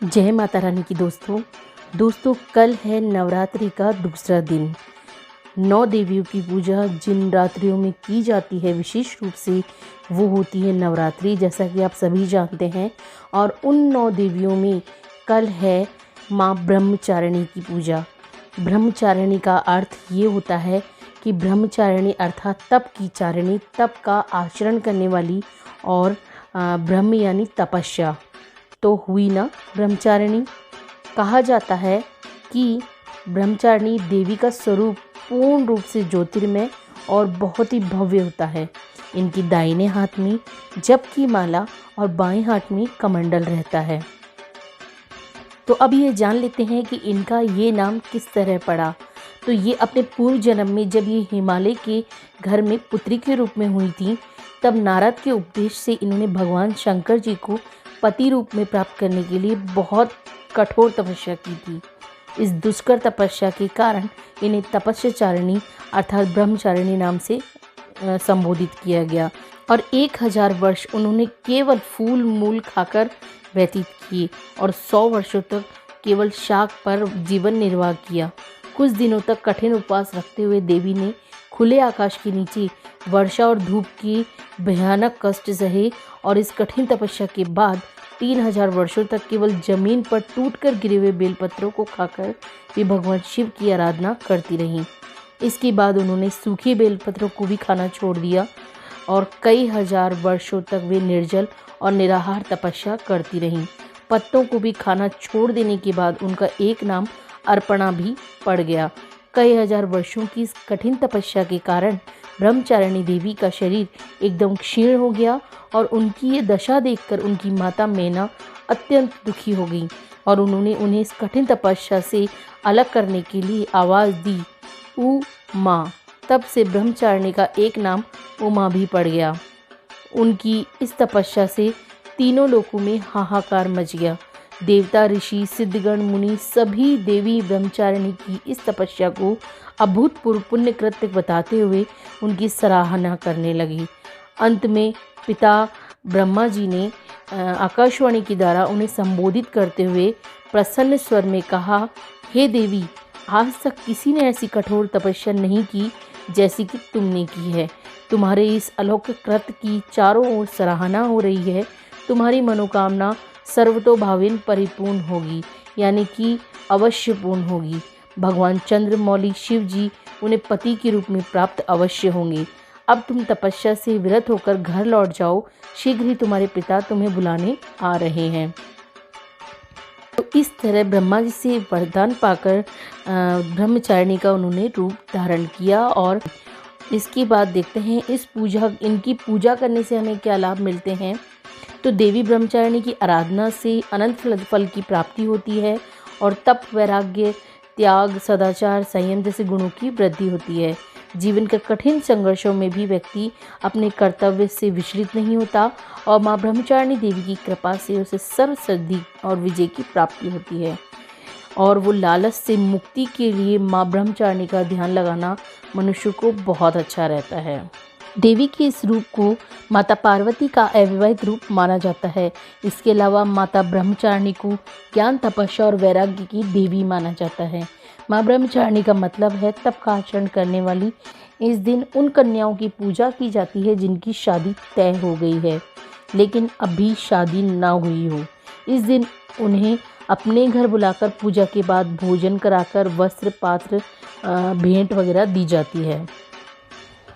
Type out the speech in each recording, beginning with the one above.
जय माता रानी की दोस्तों कल है नवरात्रि का दूसरा दिन। 9 देवियों की पूजा जिन रात्रियों में की जाती है विशेष रूप से वो होती है नवरात्रि, जैसा कि आप सभी जानते हैं। और उन 9 देवियों में कल है माँ ब्रह्मचारिणी की पूजा। ब्रह्मचारिणी का अर्थ ये होता है कि ब्रह्मचारिणी अर्थात तप की चारिणी, तप का आचरण करने वाली, और ब्रह्म यानी तपस्या तो हुई ना ब्रह्मचारिणी। कहा जाता है कि ब्रह्मचारिणी देवी का स्वरूप पूर्ण रूप से ज्योतिर्मय और बहुत ही भव्य होता है। इनकी दाहिने हाथ में जप की माला और बाएं हाथ में कमंडल रहता है। तो अब ये जान लेते हैं कि इनका ये नाम किस तरह पड़ा। तो ये अपने पूर्व जन्म में जब ये हिमालय के घर में पुत्री के रूप में हुई थी, तब नारद के उपदेश से इन्होंने भगवान शंकर जी को पति रूप में प्राप्त करने के लिए बहुत कठोर तपस्या की थी। इस दुष्कर तपस्या के कारण इन्हें तपस्याचारिणी अर्थात ब्रह्मचारिणी नाम से संबोधित किया गया। और 1000 वर्ष उन्होंने केवल फूल मूल खाकर व्यतीत किए और 100 वर्षों तक केवल शाक पर जीवन निर्वाह किया। कुछ दिनों तक कठिन उपवास रखते हुए देवी ने खुले आकाश के नीचे वर्षा और धूप की भयानक कष्ट सहे, और इस कठिन तपस्या के बाद 3000 वर्षों तक केवल जमीन पर टूटकर गिरे हुए बेलपत्रों को खाकर वे भगवान शिव की आराधना करती रहीं। इसके बाद उन्होंने सूखे बेलपत्रों को भी खाना छोड़ दिया और कई हजार वर्षों तक वे निर्जल और निराहार तपस्या करती रहीं। पत्तों को भी खाना छोड़ देने के बाद उनका एक नाम अर्पणा भी पड़ गया। कई हजार वर्षों की इस कठिन तपस्या के कारण ब्रह्मचारिणी देवी का शरीर एकदम क्षीण हो गया और उनकी ये दशा देखकर उनकी माता मैना अत्यंत दुखी हो गई और उन्होंने उन्हें इस कठिन तपस्या से अलग करने के लिए आवाज़ दी, उमा। तब से ब्रह्मचारिणी का एक नाम उमा भी पड़ गया। उनकी इस तपस्या से तीनों लोकों में हाहाकार मच गया। देवता, ऋषि, सिद्धगण, मुनि सभी देवी ब्रह्मचारिणी की इस तपस्या को अभूतपूर्व पुण्य कृत्य बताते हुए उनकी सराहना करने लगी। अंत में पिता ब्रह्मा जी ने आकाशवाणी के द्वारा उन्हें संबोधित करते हुए प्रसन्न स्वर में कहा, हे देवी, आज तक किसी ने ऐसी कठोर तपस्या नहीं की जैसी कि तुमने की है। तुम्हारे इस अलौकिक कृत्य की चारों ओर सराहना हो रही है। तुम्हारी मनोकामना सर्वतोभावेन परिपूर्ण होगी, यानी कि अवश्य पूर्ण होगी। भगवान चंद्रमौली शिव जी उन्हें पति के रूप में प्राप्त अवश्य होंगे। अब तुम तपस्या से विरत होकर घर लौट जाओ, शीघ्र ही तुम्हारे पिता तुम्हें बुलाने आ रहे हैं। तो इस तरह ब्रह्मा जी से वरदान पाकर ब्रह्मचारिणी का उन्होंने रूप धारण किया। और इसके बाद देखते हैं इनकी पूजा करने से हमें क्या लाभ मिलते हैं। तो देवी ब्रह्मचारिणी की आराधना से अनंत फल की प्राप्ति होती है और तप, वैराग्य, त्याग, सदाचार, संयम जैसे गुणों की वृद्धि होती है। जीवन के कठिन संघर्षों में भी व्यक्ति अपने कर्तव्य से विचलित नहीं होता और माँ ब्रह्मचारिणी देवी की कृपा से उसे सर्व सिद्धि और विजय की प्राप्ति होती है। और वो लालच से मुक्ति के लिए माँ ब्रह्मचारिणी का ध्यान लगाना मनुष्य को बहुत अच्छा रहता है। देवी के इस रूप को माता पार्वती का अविवाहित रूप माना जाता है। इसके अलावा माता ब्रह्मचारिणी को ज्ञान, तपस्या और वैराग्य की देवी माना जाता है। माँ ब्रह्मचारिणी का मतलब है तप का आचरण करने वाली। इस दिन उन कन्याओं की पूजा की जाती है जिनकी शादी तय हो गई है लेकिन अभी शादी ना हुई हो। इस दिन उन्हें अपने घर बुलाकर पूजा के बाद भोजन कराकर वस्त्र, पात्र, भेंट वगैरह दी जाती है।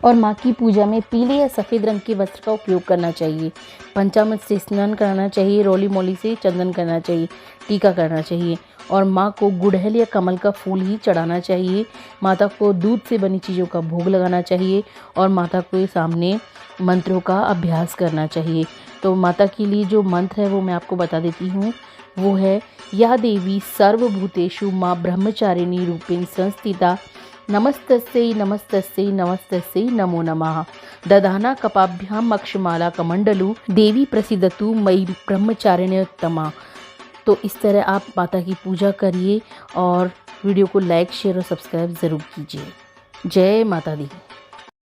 और माँ की पूजा में पीले या सफ़ेद रंग के वस्त्र का उपयोग करना चाहिए। पंचामृत से स्नान कराना चाहिए, रोली मोली से चंदन करना चाहिए, टीका करना चाहिए और माँ को गुड़हल या कमल का फूल ही चढ़ाना चाहिए। माता को दूध से बनी चीज़ों का भोग लगाना चाहिए और माता के सामने मंत्रों का अभ्यास करना चाहिए। तो माता के लिए जो मंत्र है वो मैं आपको बता देती हूँ। वो है, या देवी सर्वभूतेषु माँ ब्रह्मचारिणी रूपेण संस्थिता, नमस्तस्यै नमस्तस्यै नमस्तस्यै नमो नमः। दधाना कपाभ्याम अक्षमाला कमंडलु, देवी प्रसीदतु मयि ब्रह्मचारिण्योत्तमा। तो इस तरह आप माता की पूजा करिए और वीडियो को लाइक, शेयर और सब्सक्राइब ज़रूर कीजिए। जय माता दी।